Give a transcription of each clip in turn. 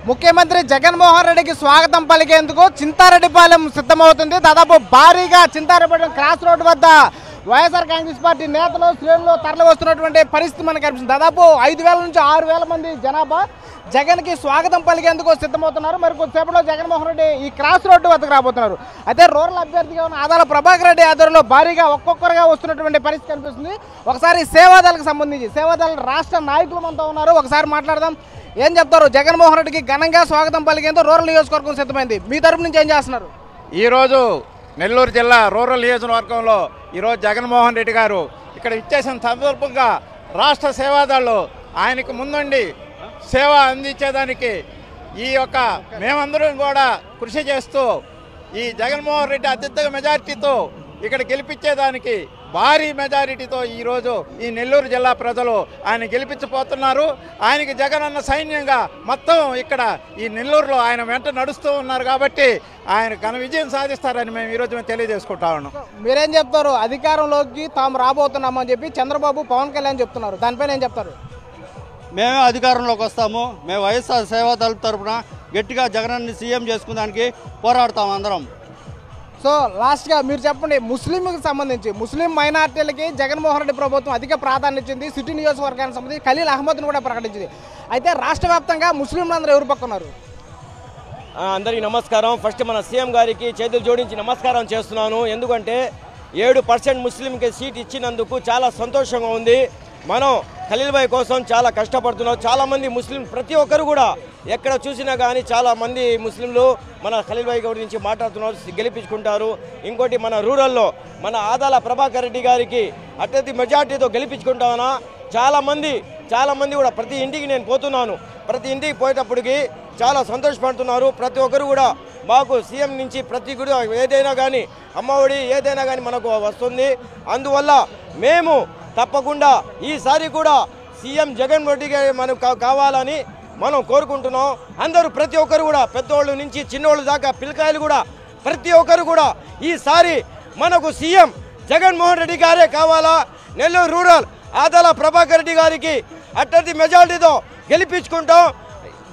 ముఖ్యమంత్రి జగన్మోహన్ రెడ్డికి స్వాగతం పలికేందుకు చింతారెడ్డిపాలెం సిద్ధమవుతుంది. దాదాపు భారీగా చింతారెడ్డిపాలెం క్రాస్ రోడ్డు వద్ద వైఎస్ఆర్ కాంగ్రెస్ పార్టీ నేతలు శ్రేణులు తరలి వస్తున్నటువంటి పరిస్థితి మనకు కనిపిస్తుంది. దాదాపు 5,000 నుంచి 6,000 మంది జనాభా జగన్కి స్వాగతం పలికేందుకు సిద్ధమవుతున్నారు. మరి కొద్దిసేపట్లో జగన్మోహన్ రెడ్డి ఈ క్రాస్ రోడ్డు వద్దకు రాబోతున్నారు. అయితే రూరల్ అభ్యర్థిగా ఉన్న ఆదాల ప్రభాకర్ రెడ్డి ఆధ్వర్యంలో భారీగా ఒక్కొక్కరుగా వస్తున్నటువంటి పరిస్థితి కనిపిస్తుంది. ఒకసారి సేవాదళకు సంబంధించి సేవాదళ రాష్ట్ర నాయకులు మనతో ఉన్నారు, ఒకసారి మాట్లాడదాం. ఏం చెప్తారు? జగన్మోహన్ రెడ్డికి ఘనంగా స్వాగతం పలికేందుకు రూరల్ నియోజకవర్గం సిద్ధమైంది. మీ తరపు నుంచి ఏం చేస్తున్నారు? ఈరోజు నెల్లూరు జిల్లా రూరల్ నియోజకవర్గంలో ఈరోజు జగన్మోహన్ రెడ్డి గారు ఇక్కడ ఇచ్చేసిన సందర్భంగా రాష్ట్ర సేవాదళ్ళు ఆయనకు ముందుండి సేవ అందించేదానికి ఈ యొక్క మేమందరం కూడా కృషి చేస్తూ ఈ జగన్మోహన్ రెడ్డి అత్యధిక మెజారిటీతో ఇక్కడ గెలిపించేదానికి భారీ మెజారిటీతో ఈరోజు ఈ నెల్లూరు జిల్లా ప్రజలు ఆయన గెలిపించబోతున్నారు. ఆయనకి జగన్ అన్న సైన్యంగా మొత్తం ఇక్కడ ఈ నెల్లూరులో ఆయన వెంట నడుస్తూ ఉన్నారు కాబట్టి ఆయన ఘన విజయం సాధిస్తారని మేము ఈరోజు తెలియజేసుకుంటా ఉన్నాం. మీరేం చెప్తారు? అధికారంలోకి తాము రాబోతున్నామని చెప్పి చంద్రబాబు పవన్ కళ్యాణ్ చెప్తున్నారు, దానిపైన ఏం చెప్తారు? మేమే అధికారంలోకి వస్తాము. మేము వైఎస్ఆర్ సేవాదళ తరఫున గట్టిగా జగనాన్ని సీఎం చేసుకునేదానికి పోరాడతాం అందరం. సో లాస్ట్గా మీరు చెప్పండి, ముస్లింకి సంబంధించి ముస్లిం మైనార్టీలకి జగన్మోహన్ రెడ్డి ప్రభుత్వం అధిక ప్రాధాన్యత ఇచ్చింది. సిటీ నియోజకవర్గానికి సంబంధించి ఖలీల్ అహ్మద్ను కూడా ప్రకటించింది. అయితే రాష్ట్ర వ్యాప్తంగా ముస్లింలందరూ ఎవరు పక్కన్నారు? అందరికీ నమస్కారం. ఫస్ట్ మన సీఎం గారికి చేతులు జోడించి నమస్కారం చేస్తున్నాను. ఎందుకంటే 7% ముస్లింకి సీట్ ఇచ్చినందుకు చాలా సంతోషంగా ఉంది. మనం ఖలీల్ భాయ్ కోసం చాలా కష్టపడుతున్నాం. చాలామంది ముస్లిం ప్రతి ఒక్కరు కూడా ఎక్కడ చూసినా కానీ చాలామంది ముస్లింలు మన ఖలీల్ భాయ్ గురించి మాట్లాడుతున్నారు, గెలిపించుకుంటారు. ఇంకోటి మన రూరల్లో మన ఆదాల ప్రభాకర్ రెడ్డి గారికి అత్యధిక మెజార్టీతో గెలిపించుకుంటామన్నా చాలామంది కూడా ప్రతి ఇంటికి నేను పోతున్నాను. ప్రతి ఇంటికి పోయేటప్పటికి చాలా సంతోషపడుతున్నారు. ప్రతి ఒక్కరు కూడా మాకు సీఎం నుంచి ప్రతి కూడా ఏదైనా కానీ అమ్మఒడి ఏదైనా కానీ మనకు వస్తుంది. అందువల్ల మేము తప్పకుండా ఈసారి కూడా సీఎం జగన్ రెడ్డి గారు మనకు కావాలని మనం కోరుకుంటున్నాం. అందరూ ప్రతి ఒక్కరు కూడా పెద్దోళ్ళు నుంచి చిన్నోళ్ళు దాకా పిల్లకాయలు కూడా ప్రతి ఒక్కరు కూడా ఈసారి మనకు సీఎం జగన్మోహన్ రెడ్డి గారే కావాలా. నెల్లూరు రూరల్ ఆదాల ప్రభాకర్ రెడ్డి గారికి అత్యధిక మెజారిటీతో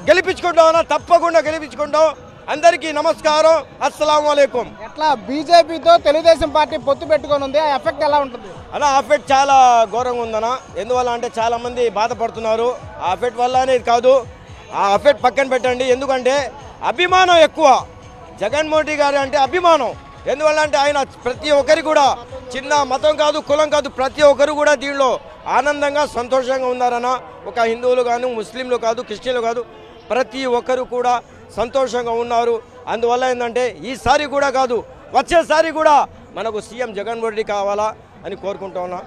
గెలిపించుకుంటామన్నా తప్పకుండా గెలిపించుకుంటాం. అందరికీ నమస్కారం, అస్సలాము అలైకుం. ఎట్లా బీజేపీతో తెలుగుదేశం పార్టీ పొత్తు పెట్టుకొని ఉంది, ఆ ఎఫెక్ట్ ఎలా ఉంటుంది? అలా ఎఫెక్ట్ చాలా ఘోరంగా ఉందన్న. ఎందువల్ల అంటే చాలామంది బాధపడుతున్నారు. ఆ ఎఫెక్ట్ వల్ల అనేది కాదు, ఆ ఎఫెక్ట్ పక్కన పెట్టండి. ఎందుకంటే అభిమానం ఎక్కువ జగన్మోహన్ రెడ్డి గారు అంటే అభిమానం. ఎందువల్ల అంటే ఆయన ప్రతి ఒక్కరికి కూడా చిన్న మతం కాదు కులం కాదు ప్రతి ఒక్కరు కూడా దీనిలో ఆనందంగా సంతోషంగా ఉన్నారన్న. ఒక హిందువులు కాదు ముస్లింలు కాదు క్రిస్టియన్లు కాదు ప్రతి ఒక్కరు కూడా సంతోషంగా ఉన్నారు. అందువల్ల ఏంటంటే ఈసారి కూడా కాదు వచ్చేసారి కూడా మనకు సీఎం జగన్మోహన్ రెడ్డి కావాలా అని కోరుకుంటా ఉన్నా.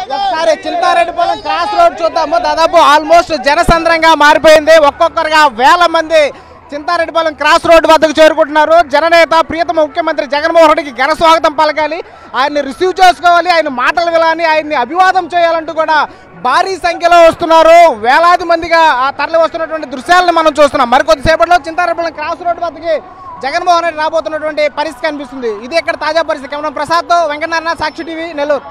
ఒకసారి చింతారెడ్డిపాలెం క్రాస్ రోడ్ చూద్దాము. దాదాపు ఆల్మోస్ట్ జనసంద్రంగా మారిపోయింది. ఒక్కొక్కరుగా 1000 మంది చింతారెడ్డిపాలెం క్రాస్ రోడ్డు వద్దకు చేరుకుంటున్నారు. జననేత ప్రియతమ ముఖ్యమంత్రి జగన్మోహన్ రెడ్డికి ఘన స్వాగతం పలకాలి, ఆయన్ని రిసీవ్ చేసుకోవాలి, ఆయన మాటలు వినాలి, ఆయన్ని అభివాదం చేయాలంటూ కూడా భారీ సంఖ్యలో వస్తున్నారు. వేలాది మందిగా తరలి వస్తున్నటువంటి దృశ్యాలను మనం చూస్తున్నాం. మరికొద్దిసేపట్లో చింతారెడ్డిపాలెం క్రాస్ రోడ్డు వద్దకి జగన్మోహన్ రెడ్డి రాబోతున్నటువంటి పరిస్థితి కనిపిస్తుంది. ఇది ఇక్కడ తాజా పరిస్థితి. కెమెరా ప్రసాద్తో వెంకటనారాయణ, సాక్షి టీవీ, నెల్లూరు.